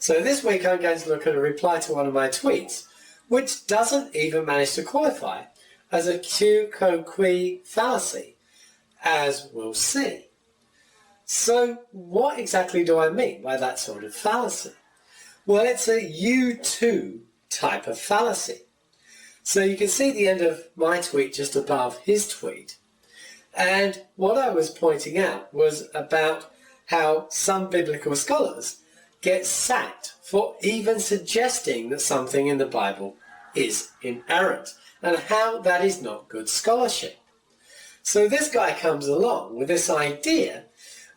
So this week I'm going to look at a reply to one of my tweets, which doesn't even manage to qualify as a Tu Quoque fallacy, as we'll see. So what exactly do I mean by that sort of fallacy? Well, it's a you too type of fallacy. So you can see the end of my tweet just above his tweet. And what I was pointing out was about how some biblical scholars get sacked for even suggesting that something in the Bible is inerrant, and how that is not good scholarship. So this guy comes along with this idea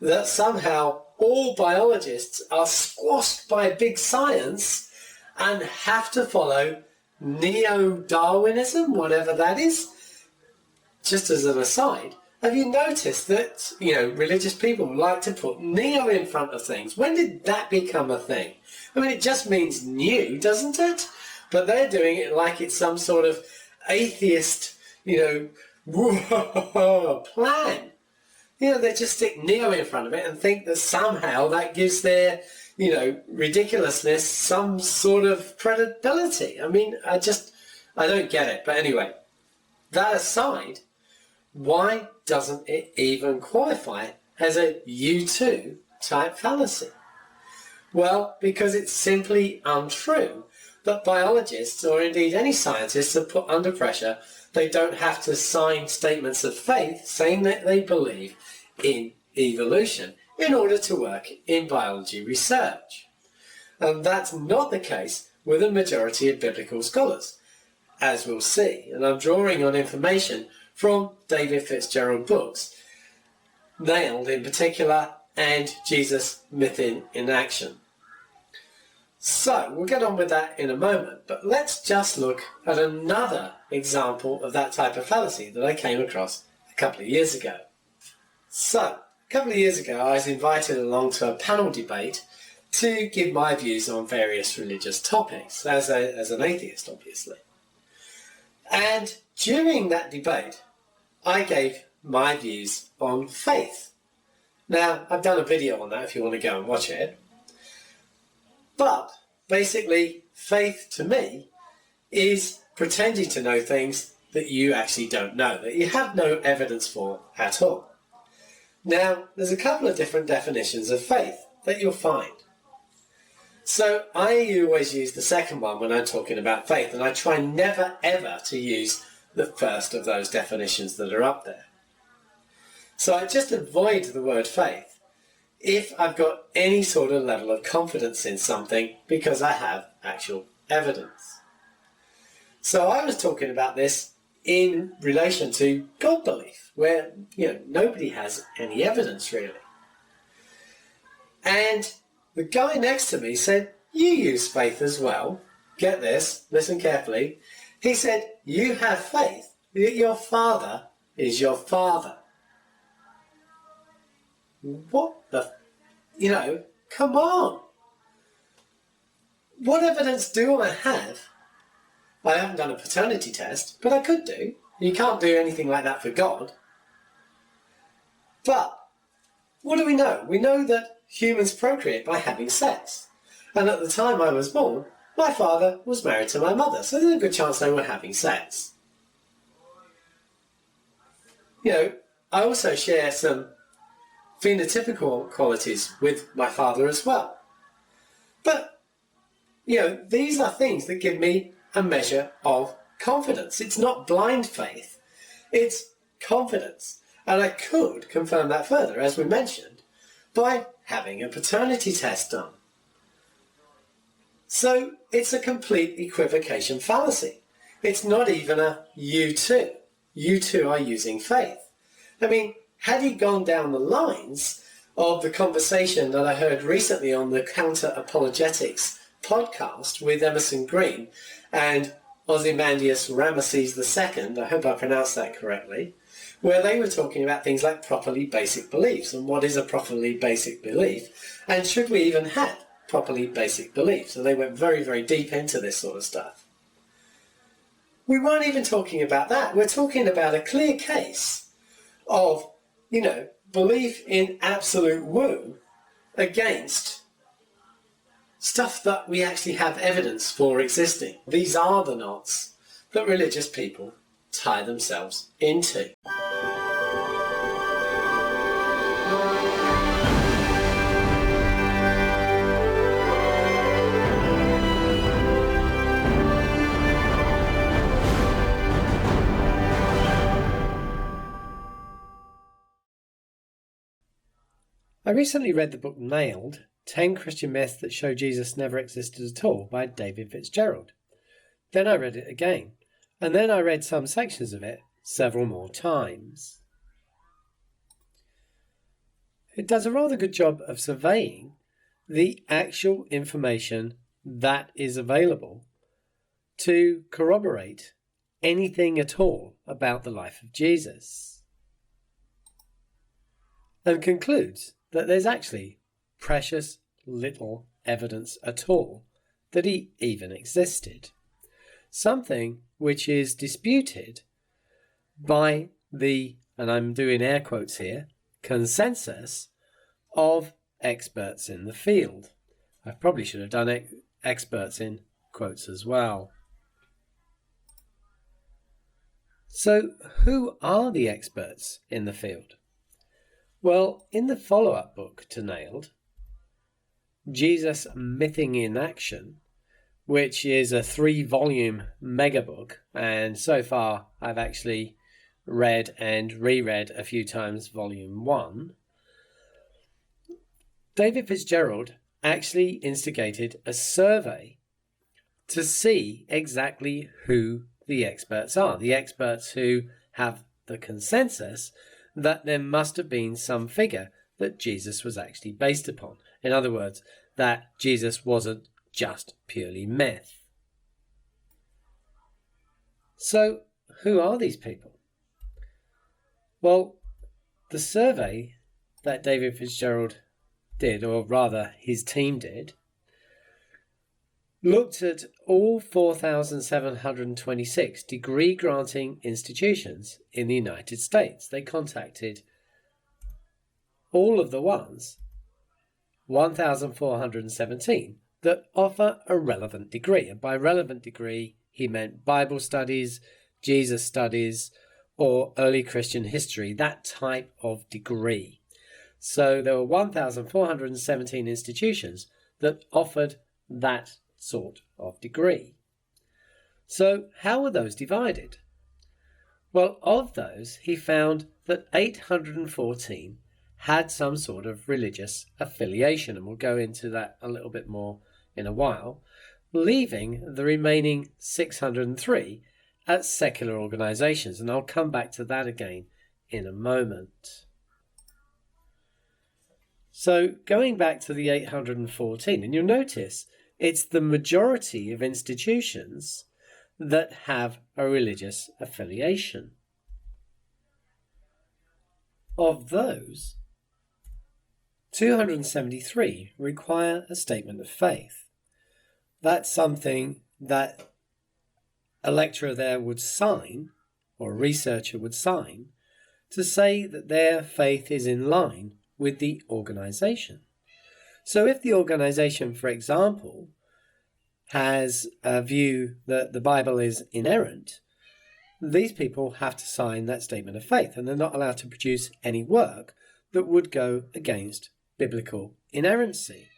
that somehow all biologists are squashed by big science and have to follow neo-Darwinism, whatever that is. Just as an aside, have you noticed that, religious people like to put neo in front of things? When did that become a thing? I mean, it just means new, doesn't it? But they're doing it like it's some sort of atheist, plan. They just stick neo in front of it and think that somehow that gives their, ridiculousness some sort of credibility. I mean, I don't get it. But anyway, that aside, why doesn't it even qualify as a you too type fallacy? Well, because it's simply untrue that biologists, or indeed any scientists, are put under pressure. They don't have to sign statements of faith saying that they believe in evolution in order to work in biology research. And that's not the case with a majority of biblical scholars, as we'll see. And I'm drawing on information from David Fitzgerald books, Nailed in particular, and Jesus Myth in Action. So we'll get on with that in a moment, but let's just look at another example of that type of fallacy that I came across a couple of years ago. So, a couple of years ago I was invited along to a panel debate to give my views on various religious topics, as an atheist obviously. And during that debate I gave my views on faith. Now, I've done a video on that if you want to go and watch it. But basically, faith to me is pretending to know things that you actually don't know, that you have no evidence for at all. Now, there's a couple of different definitions of faith that you'll find. So I always use the second one when I'm talking about faith, and I try never ever to use the first of those definitions that are up there. So I just avoid the word faith if I've got any sort of level of confidence in something because I have actual evidence. So I was talking about this in relation to God belief, where nobody has any evidence really. And the guy next to me said, you use faith as well. Get this, listen carefully. He said, you have faith that your father is your father. What the... come on. What evidence do I have? I haven't done a paternity test, but I could do. You can't do anything like that for God. But what do we know? We know that humans procreate by having sex. And at the time I was born, my father was married to my mother, so there's a good chance they were having sex. I also share some phenotypical qualities with my father as well. But, these are things that give me a measure of confidence. It's not blind faith, it's confidence. And I could confirm that further, as we mentioned, by having a paternity test done. So it's a complete equivocation fallacy. It's not even a you too. You too are using faith. I mean, had he gone down the lines of the conversation that I heard recently on the Counter Apologetics podcast with Emerson Green and Ozymandias Ramesses II, I hope I pronounced that correctly, where they were talking about things like properly basic beliefs and what is a properly basic belief, and should we even have properly basic beliefs. And they went very, very deep into this sort of stuff. We weren't even talking about that. We're talking about a clear case of, belief in absolute woo against Stuff that we actually have evidence for existing. These are the knots that religious people tie themselves into. I recently read the book Nailed, 10 Christian Myths That Show Jesus Never Existed at All by David Fitzgerald. Then I read it again, and then I read some sections of it several more times. It does a rather good job of surveying the actual information that is available to corroborate anything at all about the life of Jesus, and concludes that there's actually precious little evidence at all that he even existed. Something which is disputed by the, and I'm doing air quotes here, consensus of experts in the field. I probably should have done experts in quotes as well. So who are the experts in the field? Well, in the follow-up book to Nailed, Jesus Mything in Action, which is a 3-volume megabook, and so far I've actually read and reread a few times volume 1, David Fitzgerald actually instigated a survey to see exactly who the experts are, the experts who have the consensus that there must have been some figure that Jesus was actually based upon. In other words, that Jesus wasn't just purely myth. So, who are these people? Well, the survey that David Fitzgerald did, or rather his team did, looked at all 4,726 degree-granting institutions in the United States. They contacted all of the ones, 1,417, that offer a relevant degree. And by relevant degree, he meant Bible studies, Jesus studies, or early Christian history, that type of degree. So there were 1,417 institutions that offered that sort of degree. So how were those divided? Well, of those, he found that 814 had some sort of religious affiliation, and we'll go into that a little bit more in a while, leaving the remaining 603 at secular organisations, and I'll come back to that again in a moment. So going back to the 814, and you'll notice it's the majority of institutions that have a religious affiliation. Of those, 273 require a statement of faith. That's something that a lecturer there would sign, or a researcher would sign, to say that their faith is in line with the organisation. So if the organisation, for example, has a view that the Bible is inerrant, these people have to sign that statement of faith, and they're not allowed to produce any work that would go against biblical inerrancy.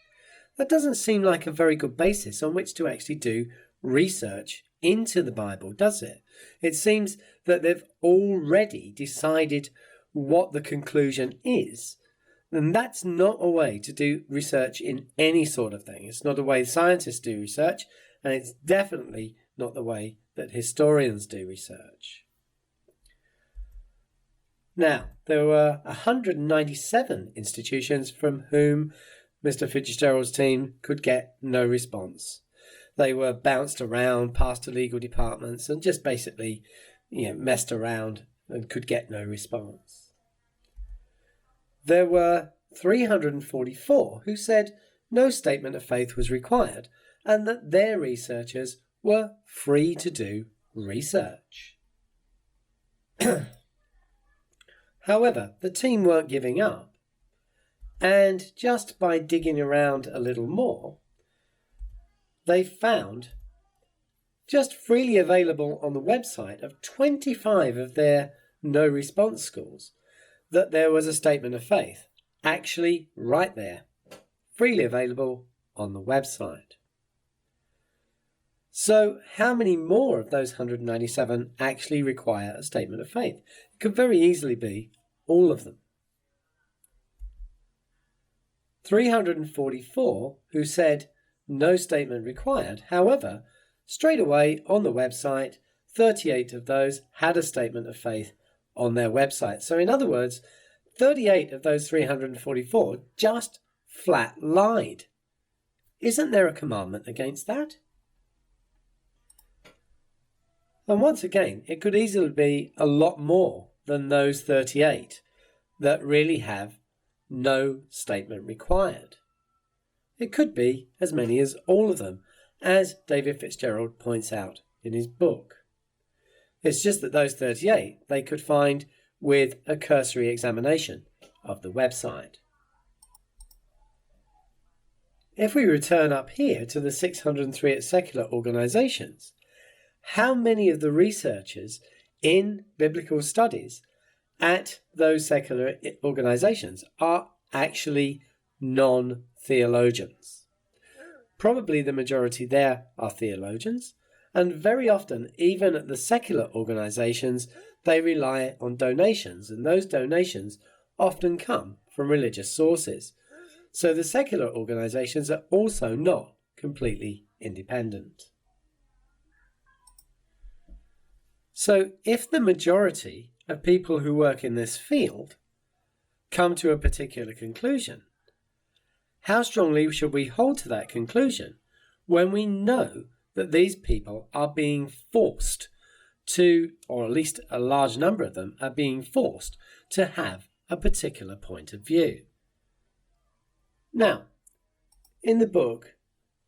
That doesn't seem like a very good basis on which to actually do research into the Bible, does it? It seems that they've already decided what the conclusion is. And that's not a way to do research in any sort of thing. It's not a way scientists do research, and it's definitely not the way that historians do research. Now, there were 197 institutions from whom Mr. Fitzgerald's team could get no response. They were bounced around past the legal departments and just basically, messed around and could get no response. There were 344 who said no statement of faith was required and that their researchers were free to do research. However, the team weren't giving up, and just by digging around a little more, they found, just freely available on the website of 25 of their no response schools, that there was a statement of faith, actually right there, freely available on the website. So how many more of those 197 actually require a statement of faith? It could very easily be all of them. 344 who said no statement required. However, straight away on the website, 38 of those had a statement of faith on their website. So in other words, 38 of those 344 just flat lied. Isn't there a commandment against that? And once again, it could easily be a lot more than those 38 that really have no statement required. It could be as many as all of them, as David Fitzgerald points out in his book. It's just that those 38 they could find with a cursory examination of the website. If we return up here to the 603 at secular organisations, how many of the researchers in biblical studies at those secular organisations are actually non-theologians? Probably the majority there are theologians, and very often, even at the secular organisations, they rely on donations, and those donations often come from religious sources. So the secular organisations are also not completely independent. So if the majority of people who work in this field come to a particular conclusion, how strongly should we hold to that conclusion when we know that these people are being forced to, or at least a large number of them are being forced to have a particular point of view? Now, in the book,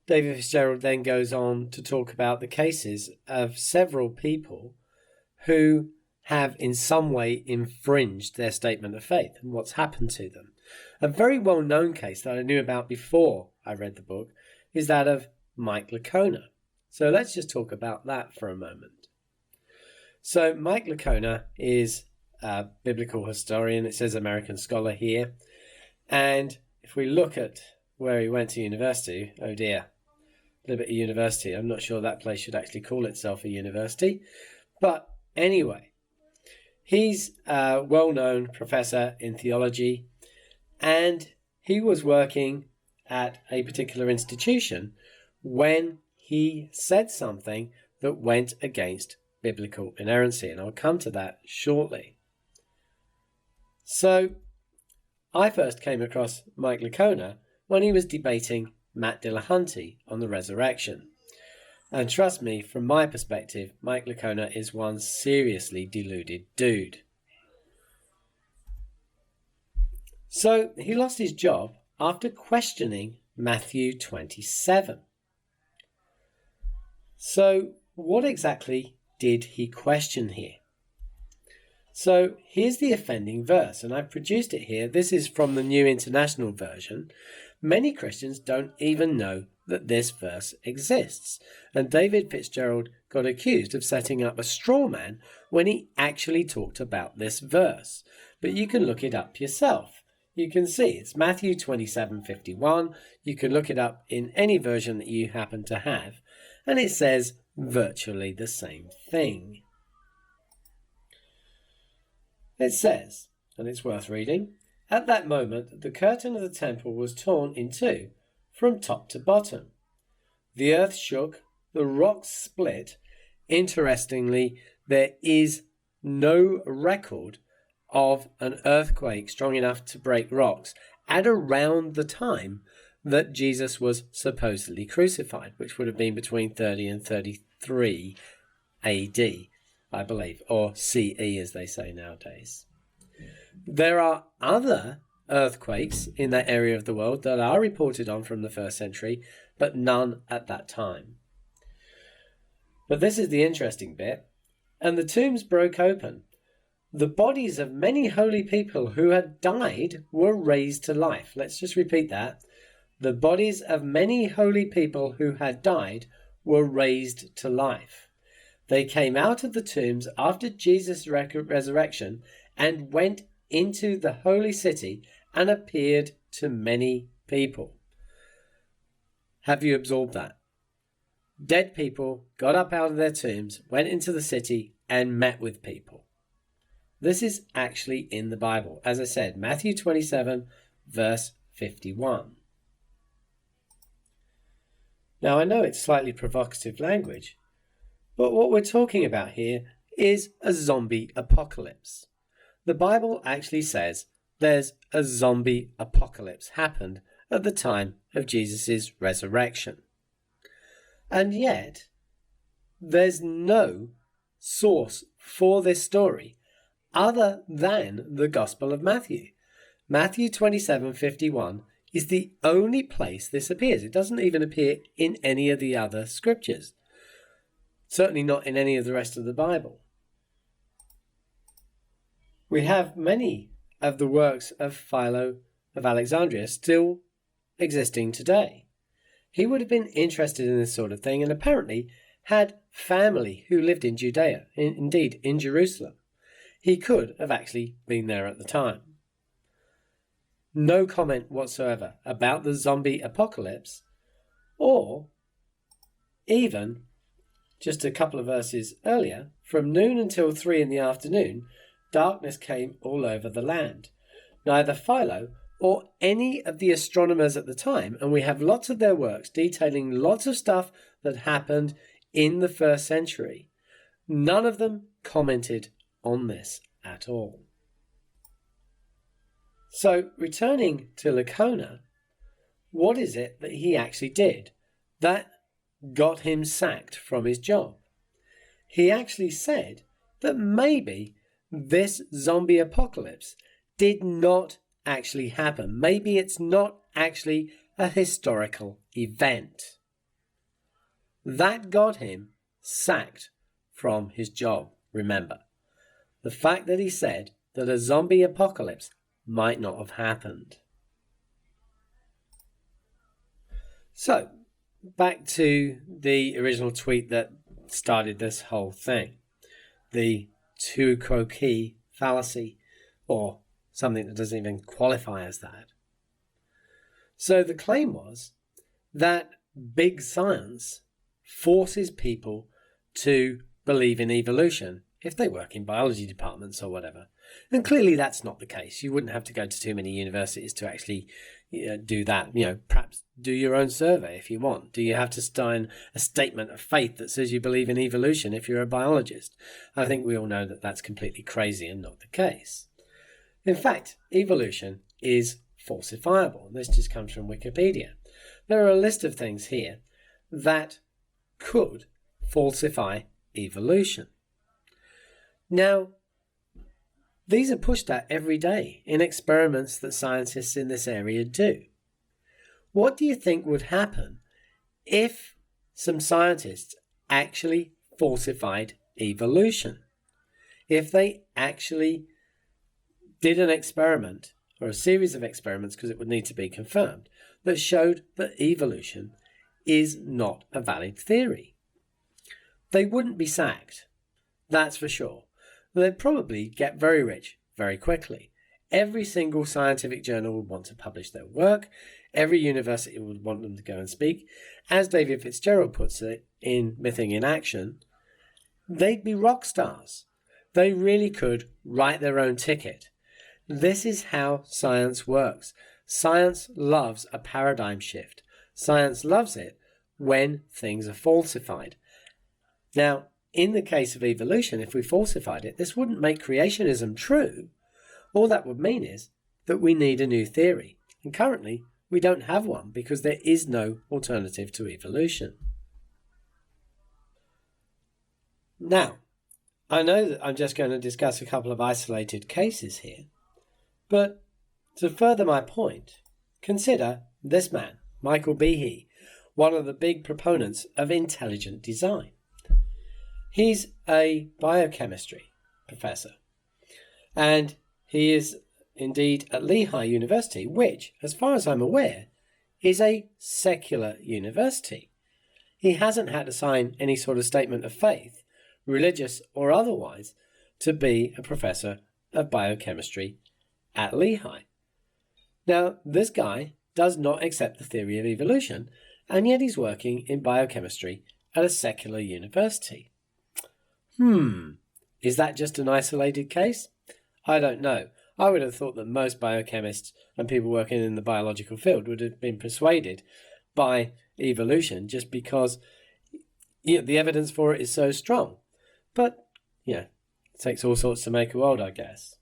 David Fitzgerald then goes on to talk about the cases of several people who have in some way infringed their statement of faith and what's happened to them. A very well-known case that I knew about before I read the book is that of Mike Okona. So let's just talk about that for a moment. So Mike Okona is a biblical historian. It says American scholar here. And if we look at where he went to university, oh dear, Liberty University. I'm not sure that place should actually call itself a university. But anyway, he's a well-known professor in theology, and he was working at a particular institution when he said something that went against biblical inerrancy, and I'll come to that shortly. So I first came across Mike Okona when he was debating Matt Dillahunty on the resurrection. And trust me, from my perspective, Mike Okona is one seriously deluded dude. So he lost his job after questioning Matthew 27. So what exactly did he question here? So here's the offending verse, and I've produced it here. This is from the New International Version. Many Christians don't even know that this verse exists, and David Fitzgerald got accused of setting up a straw man when he actually talked about this verse. But you can look it up yourself. You can see it's Matthew 27:51. You can look it up in any version that you happen to have, and it says virtually the same thing. It says, and it's worth reading, "At that moment the curtain of the temple was torn in two, from top to bottom. The earth shook, the rocks split." Interestingly, there is no record of an earthquake strong enough to break rocks at around the time that Jesus was supposedly crucified, which would have been between 30 and 33 AD, I believe, or CE as they say nowadays. There are other earthquakes in that area of the world that are reported on from the 1st century, but none at that time. But this is the interesting bit. "And the tombs broke open. The bodies of many holy people who had died were raised to life." Let's just repeat that. the bodies of many holy people who had died were raised to life. They came out of the tombs after Jesus' resurrection and went into the holy city and appeared to many people. Have you absorbed that? Dead people got up out of their tombs, went into the city, and met with people. This is actually in the Bible. As I said, Matthew 27, verse 51. Now, I know it's slightly provocative language, but what we're talking about here is a zombie apocalypse. The Bible actually says there's a zombie apocalypse happened at the time of Jesus' resurrection. And yet, there's no source for this story other than the Gospel of Matthew. Matthew 27:51 is the only place this appears. It doesn't even appear in any of the other scriptures. Certainly not in any of the rest of the Bible. We have many of the works of Philo of Alexandria still existing today. He would have been interested in this sort of thing and apparently had family who lived in Judea, indeed in Jerusalem. He could have actually been there at the time. No comment whatsoever about the zombie apocalypse, or even just a couple of verses earlier, from noon until 3 in the afternoon, darkness came all over the land. Neither Philo or any of the astronomers at the time, and we have lots of their works detailing lots of stuff that happened in the first century, none of them commented on this at all. So, returning to Okona, what is it that he actually did that got him sacked from his job? He actually said that maybe this zombie apocalypse did not actually happen. Maybe it's not actually a historical event. That got him sacked from his job, remember. The fact that he said that a zombie apocalypse might not have happened. So, back to the original tweet that started this whole thing. The Tu Quoque fallacy, or something that doesn't even qualify as that. So the claim was that big science forces people to believe in evolution if they work in biology departments or whatever. And clearly that's not the case. You wouldn't have to go to too many universities to actually do that. Perhaps do your own survey if you want. Do you have to sign a statement of faith that says you believe in evolution if you're a biologist? I think we all know that that's completely crazy and not the case. In fact, evolution is falsifiable. This just comes from Wikipedia. There are a list of things here that could falsify evolution. Now, these are pushed at every day in experiments that scientists in this area do. What do you think would happen if some scientists actually falsified evolution? If they actually did an experiment, or a series of experiments, because it would need to be confirmed, that showed that evolution is not a valid theory? They wouldn't be sacked, that's for sure. They'd probably get very rich very quickly. Every single scientific journal would want to publish their work. Every university would want them to go and speak. As David Fitzgerald puts it in Mything in Action, they'd be rock stars. They really could write their own ticket. This is how science works. Science loves a paradigm shift. Science loves it when things are falsified. Now, in the case of evolution, if we falsified it, this wouldn't make creationism true. All that would mean is that we need a new theory. And currently, we don't have one because there is no alternative to evolution. Now, I know that I'm just going to discuss a couple of isolated cases here, but to further my point, consider this man, Michael Behe, one of the big proponents of intelligent design. He's a biochemistry professor, and he is indeed at Lehigh University, which, as far as I'm aware, is a secular university. He hasn't had to sign any sort of statement of faith, religious or otherwise, to be a professor of biochemistry at Leake. Now, this guy does not accept the theory of evolution, and yet he's working in biochemistry at a secular university. Is that just an isolated case? I don't know. I would have thought that most biochemists and people working in the biological field would have been persuaded by evolution just because the evidence for it is so strong. But, it takes all sorts to make a world, I guess.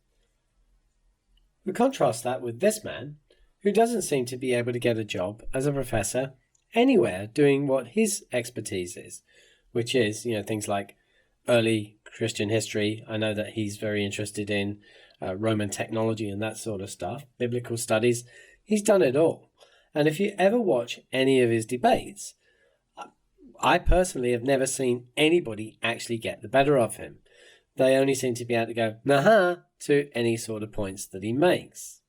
We contrast that with this man, who doesn't seem to be able to get a job as a professor anywhere doing what his expertise is, which is, things like early Christian history. I know that he's very interested in Roman technology and that sort of stuff, biblical studies. He's done it all. And if you ever watch any of his debates, I personally have never seen anybody actually get the better of him. They only seem to be able to go, nah, to any sort of points that he makes.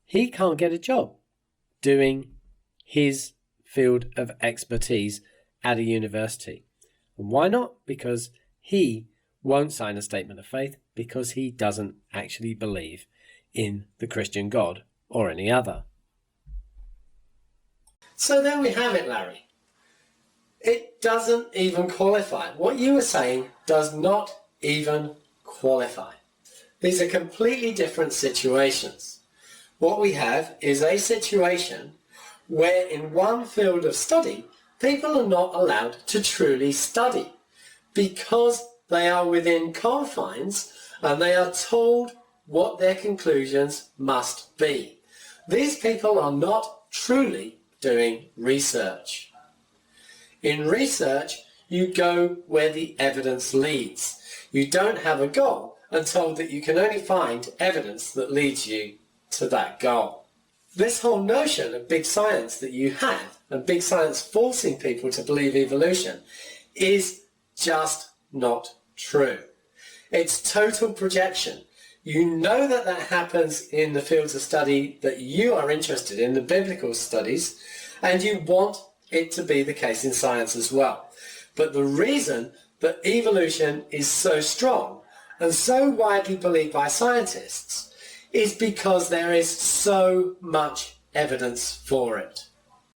He can't get a job doing his field of expertise at a university. And why not? Because he won't sign a statement of faith, because he doesn't actually believe in the Christian God or any other. So there we have it, Larry. It doesn't even qualify. What you were saying does not even qualify. These are completely different situations. What we have is a situation where in one field of study, people are not allowed to truly study because they are within confines and they are told what their conclusions must be. These people are not truly doing research. In research, you go where the evidence leads. You don't have a goal and told that you can only find evidence that leads you to that goal. This whole notion of big science that you have, and big science forcing people to believe evolution, is just not true. It's total projection. You know that that happens in the fields of study that you are interested in, the biblical studies, and you want it to be the case in science as well. But the reason that evolution is so strong and so widely believed by scientists is because there is so much evidence for it.